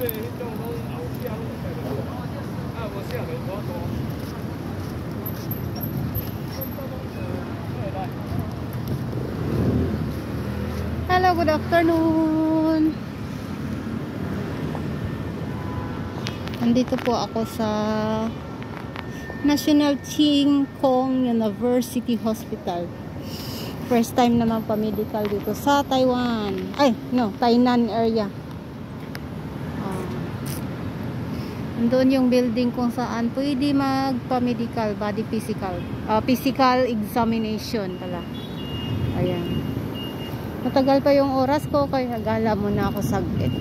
Hello, good afternoon. Nandito po ako sa National Ching Kong University Hospital. First time naman pa-medical dito sa Taiwan. Ay, no, Tainan area. Doon yung building kung saan pwede magpa-medical, body physical. Physical examination pala. Ayan. Matagal pa yung oras ko, kaya gala muna ako saglit.